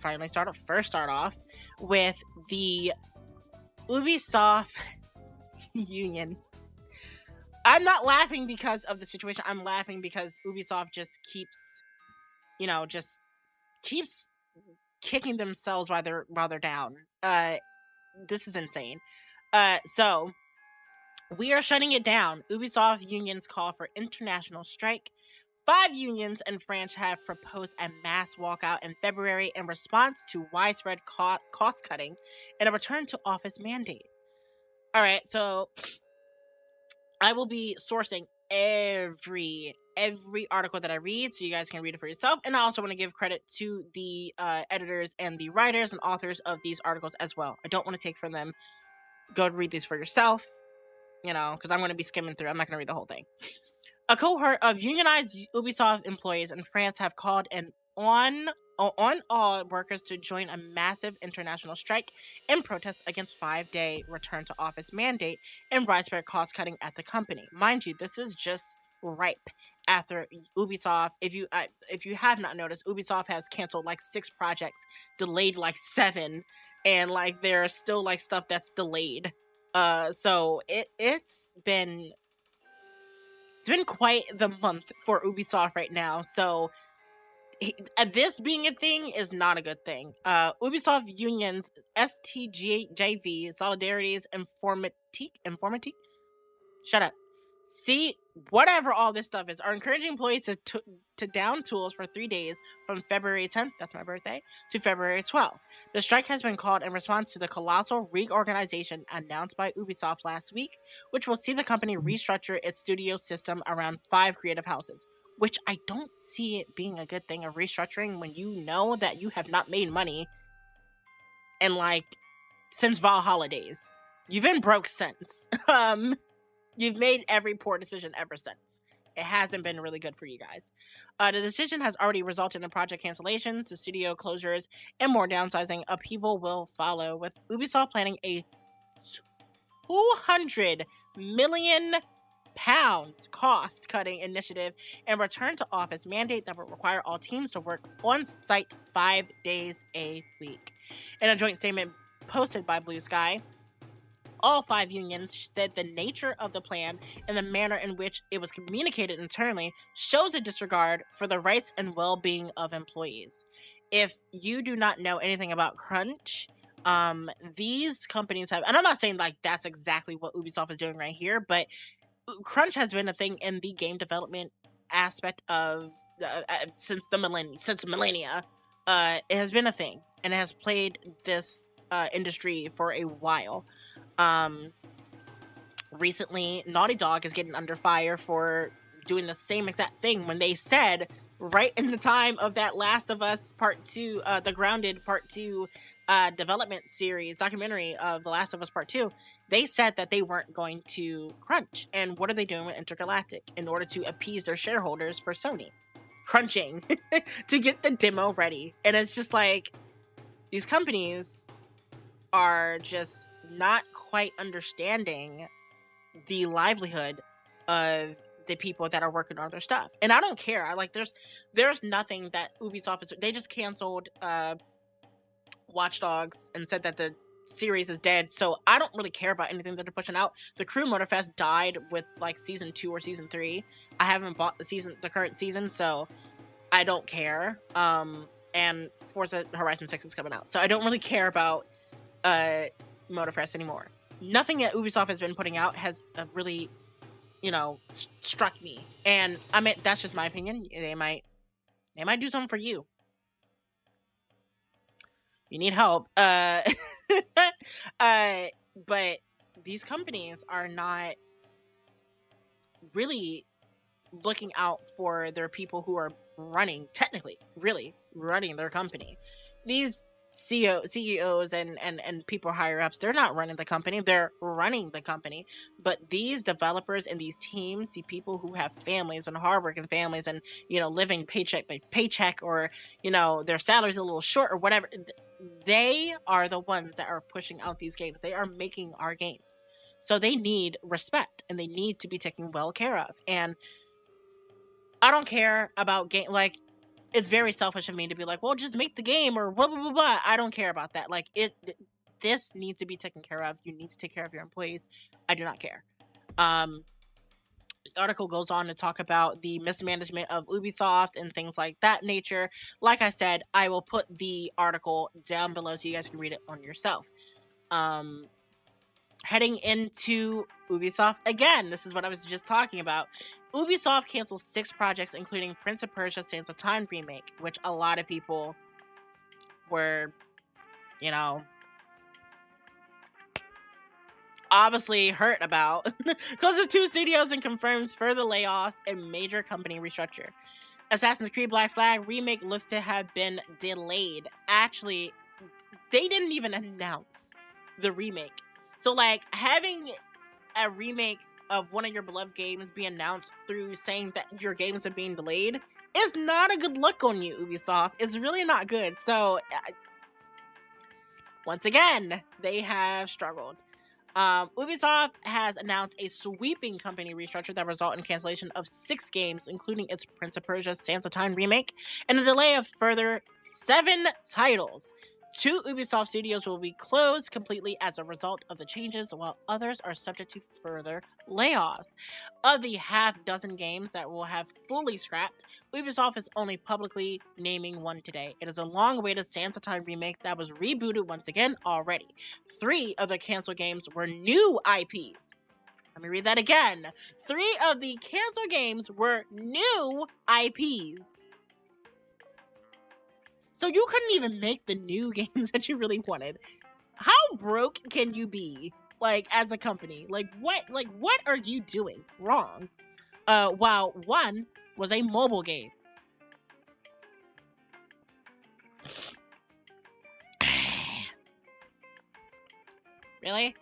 finally start off with the Ubisoft union. I'm not laughing because of the situation. I'm laughing because Ubisoft just keeps kicking themselves while they're down. This is insane. So we are shutting it down. Ubisoft unions call for international strike. 5 unions in France have proposed a mass walkout in February in response to widespread cost cutting and a return to office mandate. All right, so I will be sourcing every article that I read, so you guys can read it for yourself. And I also want to give credit to the editors and the writers and authors of these articles as well. I don't want to take from them. Go read these for yourself, because I'm going to be skimming through. I'm not going to read the whole thing. A cohort of unionized Ubisoft employees in France have called on all workers to join a massive international strike in protest against 5-day return to office mandate and widespread cost cutting at the company. Mind you, this is just ripe after Ubisoft. If you have not noticed, Ubisoft has canceled like 6 projects, delayed like 7, and like there's still like stuff that's delayed. So it's been quite the month for Ubisoft right now. So this being a thing is not a good thing. Ubisoft unions STJV Solidarities Informatique. Shut up. See, whatever all this stuff is, are encouraging employees to down tools for 3 days from February 10th, that's my birthday, to February 12th. The strike has been called in response to the colossal reorganization announced by Ubisoft last week, which will see the company restructure its studio system around 5 creative houses, which I don't see it being a good thing of restructuring when you know that you have not made money in since Valhalla days. You've been broke since. You've made every poor decision ever since. It hasn't been really good for you guys. The decision has already resulted in project cancellations, the studio closures, and more downsizing. Upheaval will follow, with Ubisoft planning a £200 million cost-cutting initiative and return to office mandate that will require all teams to work on site 5 days a week. In a joint statement posted by Blue Sky, all 5 unions said the nature of the plan and the manner in which it was communicated internally shows a disregard for the rights and well-being of employees. If you do not know anything about crunch, these companies have, and I'm not saying that's exactly what Ubisoft is doing right here, but crunch has been a thing in the game development aspect of since millennia. It has been a thing, and it has played this industry for a while. Recently, Naughty Dog is getting under fire for doing the same exact thing when they said right in the time of that Last of Us Part 2, the Grounded Part 2 development series, documentary of The Last of Us Part 2, they said that they weren't going to crunch. And what are they doing with Intergalactic in order to appease their shareholders for Sony? Crunching to get the demo ready. And it's just like, these companies are just not quite understanding the livelihood of the people that are working on their stuff. And I don't care. There's nothing that Ubisoft is. They just canceled Watch Dogs and said that the series is dead. So I don't really care about anything that they're pushing out. The Crew Motorfest died with season 2 or season 3. I haven't bought the current season, so I don't care. And Forza Horizon 6 is coming out, so I don't really care about Motorfest anymore. Nothing that Ubisoft has been putting out has really, struck me. And I mean, that's just my opinion. They might do something for you. You need help. But these companies are not really looking out for their people who are technically really running their company. These CEOs and people higher ups, they're not running the company, they're running the company. But these developers and these teams, the people who have families and hardworking families and, living paycheck by paycheck, or, their salary's a little short or whatever, they are the ones that are pushing out these games. They are making our games. So they need respect and they need to be taken well care of. And I don't care about it's very selfish of me to be like, well, just make the game or blah, blah, blah, blah. I don't care about that. Like, this needs to be taken care of. You need to take care of your employees. I do not care. The article goes on to talk about the mismanagement of Ubisoft and things like that nature. Like I said, I will put the article down below so you guys can read it on yourself. Heading into Ubisoft again, this is what I was just talking about. Ubisoft canceled 6 projects, including Prince of Persia: Sands of Time remake, which a lot of people were, obviously hurt about. Closes 2 studios and confirms further layoffs and major company restructure. Assassin's Creed Black Flag remake looks to have been delayed. Actually, they didn't even announce the remake. So, like, having a remake of one of your beloved games be announced through saying that your games are being delayed is not a good look on you, Ubisoft. It's really not good. So, once again, they have struggled. Ubisoft has announced a sweeping company restructure that result in cancellation of 6 games, including its Prince of Persia: Sands of Time remake, and a delay of further 7 titles. 2 Ubisoft studios will be closed completely as a result of the changes, while others are subject to further layoffs. Of the half-dozen games that will have fully scrapped, Ubisoft is only publicly naming one today. It is a long-awaited Sands of Time remake that was rebooted once again already. 3 of the canceled games were new IPs. Let me read that again. 3 of the canceled games were new IPs. So you couldn't even make the new games that you really wanted. How broke can you be, like, as a company? Like, what are you doing wrong? While one was a mobile game. Really?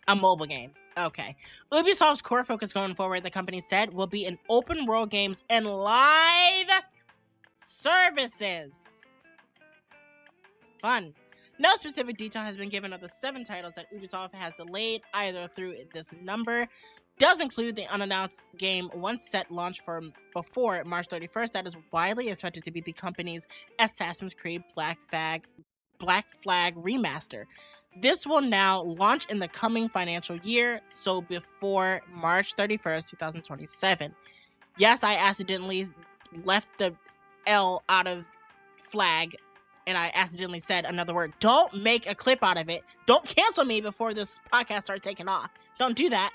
A mobile game. Okay. Ubisoft's core focus going forward, the company said, will be in open world games and live services. Fun. No specific detail has been given of the 7 titles that Ubisoft has delayed, either through this number. Does include the unannounced game once set launch before March 31st that is widely expected to be the company's Assassin's Creed Black Flag remaster. This will now launch in the coming financial year, so before March 31st, 2027. Yes, I accidentally left the L out of flag, and I accidentally said another word. Don't make a clip out of it. Don't cancel me before this podcast starts taking off. Don't do that.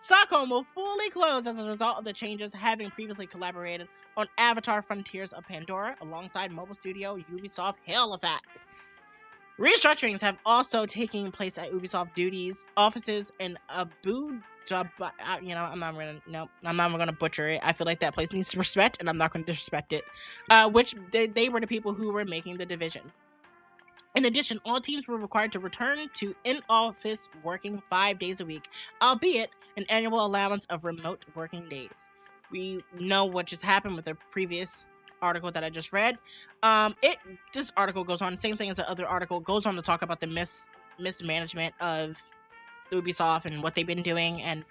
Stockholm will fully close as a result of the changes, having previously collaborated on Avatar: Frontiers of Pandora alongside mobile studio Ubisoft Halifax. Restructurings have also taken place at Ubisoft offices in Abu Dhabi. I'm not gonna butcher it. I feel like that place needs respect, and I'm not gonna disrespect it. Which they were the people who were making the division. In addition, all teams were required to return to in-office working 5 days a week, albeit an annual allowance of remote working days. We know what just happened with the previous article that I just read. This article goes on, same thing as the other article, goes on to talk about the mismanagement of Ubisoft and what they've been doing, and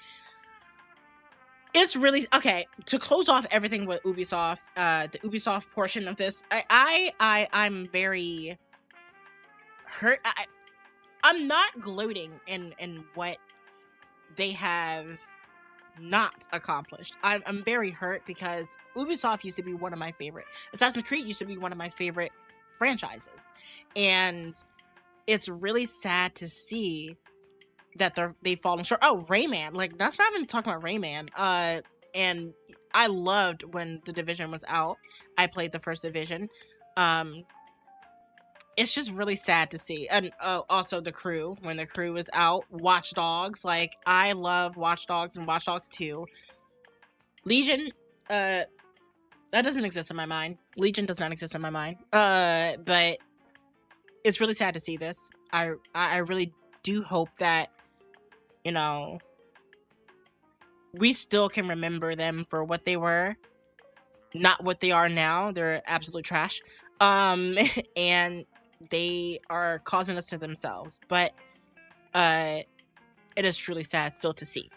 it's really okay to close off everything with Ubisoft. The Ubisoft portion of this, I'm very hurt. I'm not gloating in what they have not accomplished. I'm very hurt because Ubisoft used to be one of my favorite. Assassin's Creed used to be one of my favorite franchises, and it's really sad to see that they've fallen short. Oh, Rayman, like that's not even talking about Rayman. And I loved when The Division was out. I played the first Division. It's just really sad to see. And also The Crew, when The Crew was out. Watch Dogs, like I love Watch Dogs and Watch Dogs 2. Legion, that doesn't exist in my mind. Legion does not exist in my mind. But it's really sad to see this. I really do hope that, we still can remember them for what they were, not what they are now. They're absolute trash. And they are causing us to themselves. But it is truly sad still to see.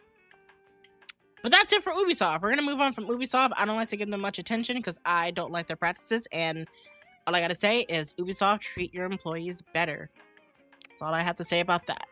But that's it for Ubisoft. We're going to move on from Ubisoft. I don't like to give them much attention because I don't like their practices. And all I got to say is Ubisoft, treat your employees better. That's all I have to say about that.